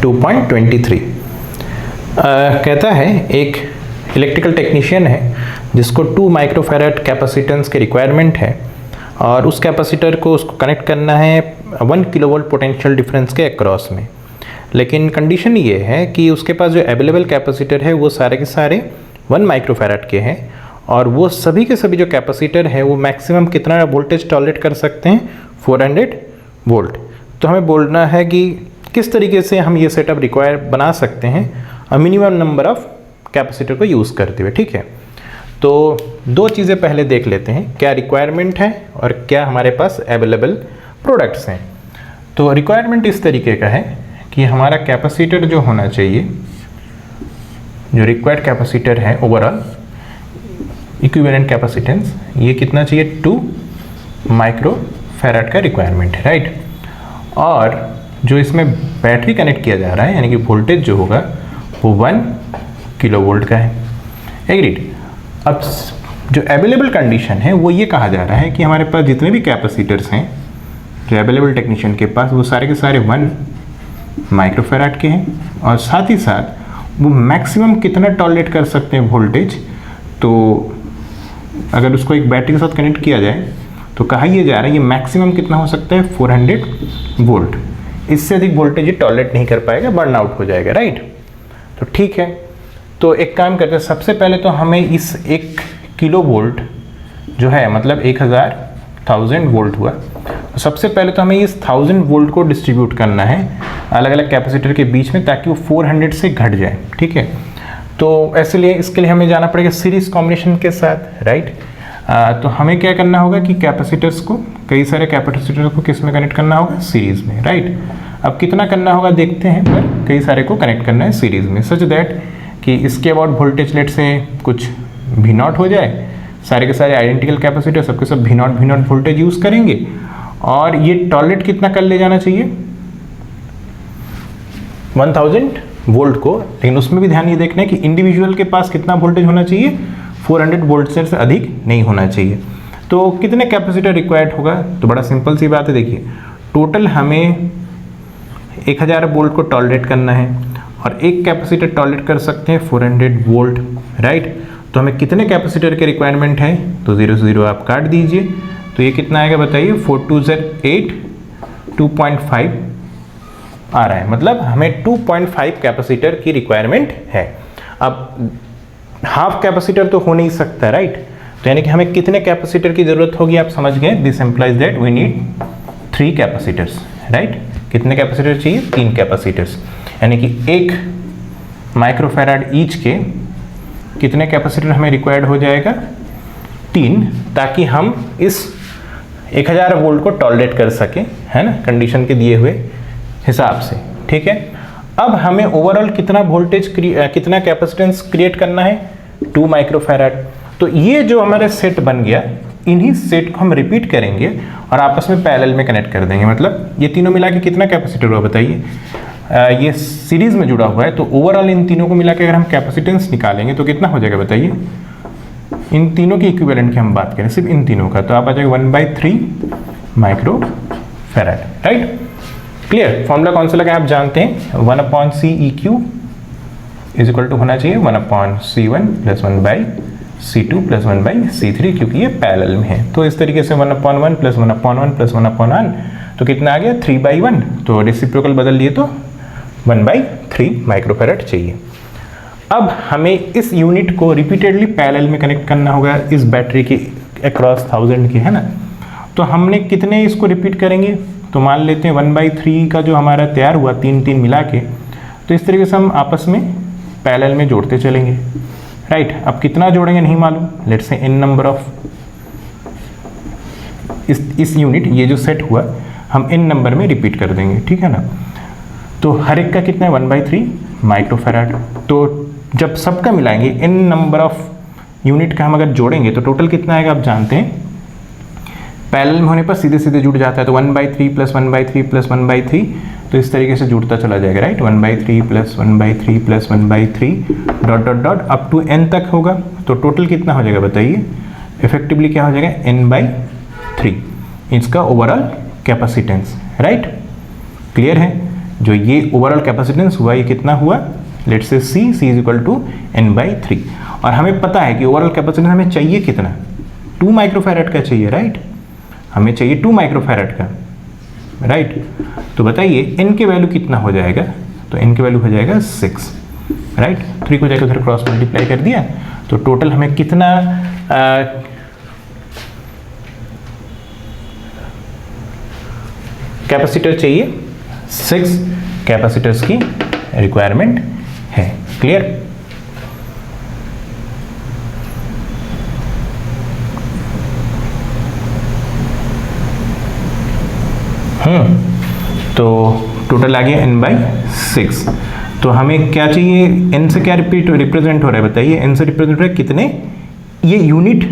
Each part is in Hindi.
2.23 कहता है एक इलेक्ट्रिकल टेक्नीशियन है जिसको 2 माइक्रोफैराड कैपेसिटेंस के रिक्वायरमेंट है और उस कैपेसिटर को उसको कनेक्ट करना है 1 किलोवोल्ट पोटेंशियल डिफरेंस के अक्रॉस में। लेकिन कंडीशन ये है कि उसके पास जो अवेलेबल कैपेसिटर है वो सारे के सारे 1 माइक्रोफैराड के हैं और वो सभी के सभी जो कैपेसिटर है वो मैक्सिमम कितना वोल्टेज टॉलरेट कर सकते हैं, 400 वोल्ट। तो हमें बोलना है कि किस तरीके से हम ये सेटअप रिक्वायर बना सकते हैं मिनिमम नंबर ऑफ कैपेसिटर को यूज़ करते हुए। ठीक है, तो 2 चीज़ें पहले देख लेते हैं, क्या रिक्वायरमेंट है और क्या हमारे पास अवेलेबल प्रोडक्ट्स हैं। तो रिक्वायरमेंट इस तरीके का है कि हमारा कैपेसिटर जो होना चाहिए, जो रिक्वायर्ड कैपेसिटर है ओवरऑल इक्विवेलेंट कैपेसिटेंस, ये कितना चाहिए, 2 माइक्रोफैराड का रिक्वायरमेंट है, राइट। और जो इसमें बैटरी कनेक्ट किया जा रहा है यानी कि वोल्टेज जो होगा वो 1 किलो वोल्ट का है, एग्रीड। अब जो अवेलेबल कंडीशन है वो ये कहा जा रहा है कि हमारे पास जितने भी कैपेसिटर्स हैं जो अवेलेबल टेक्नीशियन के पास वो सारे के सारे 1 माइक्रोफैराड के हैं और साथ ही साथ वो मैक्सिमम कितना टॉलरेट कर सकते हैं वोल्टेज। तो अगर उसको एक बैटरी के साथ कनेक्ट किया जाए तो कहा यह जा रहा है ये मैक्सिमम कितना हो सकता है, 400 वोल्ट। इससे अधिक वोल्टेज ये टॉलरेट नहीं कर पाएगा, बर्न आउट हो जाएगा, राइट। तो ठीक है, तो एक काम करते हैं, सबसे पहले तो हमें इस 1 किलो वोल्ट जो है मतलब 1000 वोल्ट हुआ, तो सबसे पहले तो हमें इस 1000 वोल्ट को डिस्ट्रीब्यूट करना है अलग अलग कैपेसिटर के बीच में ताकि वो 400 से घट जाए। ठीक है, तो इसलिए इसके लिए हमें जाना पड़ेगा सीरीज कॉम्बिनेशन के साथ, राइट। तो हमें क्या करना होगा कि कैपेसिटर्स को, कई सारे कैपेसिटर्स को किस में कनेक्ट करना होगा, सीरीज में, राइट। अब कितना करना होगा देखते हैं, पर कई सारे को कनेक्ट करना है सीरीज में सच दैट कि इसके अबाउट वोल्टेज लेट से कुछ V0 हो जाए। सारे के सारे आइडेंटिकल कैपेसिटर सबके सब V0 वोल्टेज यूज़ करेंगे और ये टॉलरेट कितना कर ले जाना चाहिए, 1000 वोल्ट को। लेकिन उसमें भी ध्यान ये देखना है कि इंडिविजुअल के पास कितना वोल्टेज होना चाहिए, 400 वोल्ट से अधिक नहीं होना चाहिए। तो कितने कैपेसिटर रिक्वायर्ड होगा, तो बड़ा सिंपल सी बात है, देखिए टोटल हमें 1000 वोल्ट को टॉलरेट करना है और एक कैपेसिटर टॉलरेट कर सकते हैं 400 वोल्ट, राइट। तो हमें कितने कैपेसिटर के रिक्वायरमेंट है, तो 0 से 0 आप काट दीजिए, तो ये कितना आएगा बताइए, 4 2 8, 2.5 आ रहा है, मतलब हमें 2.5 कैपेसिटर की रिक्वायरमेंट है। अब हाफ कैपेसिटर तो हो नहीं सकता, राइट। तो यानी कि हमें कितने कैपेसिटर की जरूरत होगी, आप समझ गए, this implies that we need 3 capacitors, right. कितने कैपेसिटर चाहिए, 3 कैपेसिटर्स, यानी कि 1 माइक्रोफैराड ईच के कितने कैपेसिटर हमें रिक्वायर्ड हो जाएगा, 3, ताकि हम इस 1000 वोल्ट को टॉलरेट कर सकें, है ना, कंडीशन के दिए हुए हिसाब से। ठीक है, अब हमें ओवरऑल कितना वोल्टेज कितना कैपेसिटेंस क्रिएट करना है, 2 माइक्रोफैराड। तो ये जो हमारा सेट बन गया, इन्हीं सेट को हम रिपीट करेंगे और आपस में पैरेलल में कनेक्ट कर देंगे। मतलब ये तीनों मिला के कितना कैपेसिटर हुआ बताइए, ये सीरीज में जुड़ा हुआ है, तो ओवरऑल इन तीनों को मिला के अगर हम कैपेसिटेंस निकालेंगे तो कितना हो जाएगा बताइए, इन तीनों की इक्विवेलेंट की हम बात करें, सिर्फ इन तीनों का, तो आप आ जाएगा 1/3 माइक्रोफैराड, राइट। क्लियर, फॉर्मूला कौन सा लगा आप जानते हैं, 1/CEQ इज इक्वल टू होना चाहिए 1/C1 + 1/C2 + 1/C3, क्योंकि ये पैरेलल में है। तो इस तरीके से 1/1 + 1/1 + 1/1, तो कितना आ गया, 3/1। तो रेसिप्रोकल बदल लिए तो 1/3 माइक्रोफैराड चाहिए। अब हमें इस यूनिट को रिपीटेडली पैरेलल में कनेक्ट करना होगा इस बैटरी के अक्रॉस 1000 की, है ना। तो हमने कितने इसको रिपीट करेंगे, तो मान लेते हैं 1/3 का जो हमारा तैयार हुआ 3 मिला के, तो इस तरीके से हम आपस में पैरेलल में जोड़ते चलेंगे, राइट। अब कितना जोड़ेंगे नहीं मालूम, let's say n number of इस यूनिट, ये जो सेट हुआ हम n नंबर में रिपीट कर देंगे, ठीक है ना। तो हर एक का कितना है, 1/3 माइक्रोफैराड। तो जब सबका मिलाएंगे n नंबर ऑफ यूनिट का हम अगर जोड़ेंगे तो टोटल कितना आएगा आप जानते हैं, पैरेलल में होने पर सीधे सीधे जुड़ जाता है, तो 1/3 + 1/3 + 1/3, तो इस तरीके से जुड़ता चला जाएगा, right. 1/3 + 1/3 + 1/3 dot dot dot up to n तक होगा। तो टोटल कितना हो जाएगा बताइए, इफेक्टिवली क्या हो जाएगा, n/3 इसका ओवरऑल कैपेसिटेंस, राइट। क्लियर है, जो ये ओवरऑल कैपेसिटेंस हुआ ये कितना हुआ, let's say C is equal to N/3। और हमें पता है कि ओवरऑल कैपेसिटेंस हमें चाहिए कितना, 2 माइक्रोफैरड का चाहिए, राइट, हमें चाहिए 2 माइक्रोफैरड का, राइट। तो बताइए N के वैल्यू कितना हो जाएगा, तो N के वैल्यू हो जाएगा 6, राइट। 3 को जाकर उधर क्रॉस मल्टीप्लाई कर दिया, तो टोटल हमें कितना कैपेसिटर चाहिए, 6 कैपेसिटर्स की रिक्वायरमेंट है। क्लियर? तो टोटल आ गया N/6। तो हमें क्या चाहिए, N से क्या रिप्रेजेंट हो रहा है बताइए, N से रिप्रेजेंट हो रहा है कितने ये यूनिट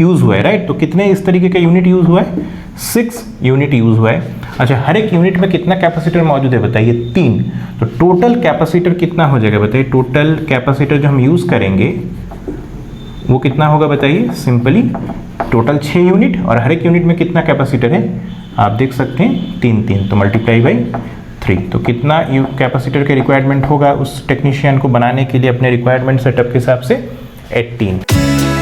यूज हुआ है, राइट। तो कितने इस तरीके का यूनिट यूज हुआ है, 6 यूनिट यूज हुआ है। अच्छा, हर एक यूनिट में कितना कैपेसिटर मौजूद है बताइए, 3। तो टोटल कैपेसिटर कितना हो जाएगा बताइए, टोटल कैपेसिटर जो हम यूज करेंगे वो कितना होगा बताइए, सिंपली टोटल 6 यूनिट, और हर एक यूनिट में कितना कैपेसिटर है आप देख सकते हैं 3, तो मल्टीप्लाई बाई 3। तो कितना कैपेसिटर के रिक्वायरमेंट होगा उस टेक्नीशियन को बनाने के लिए अपने रिक्वायरमेंट सेटअप के हिसाब से, 18।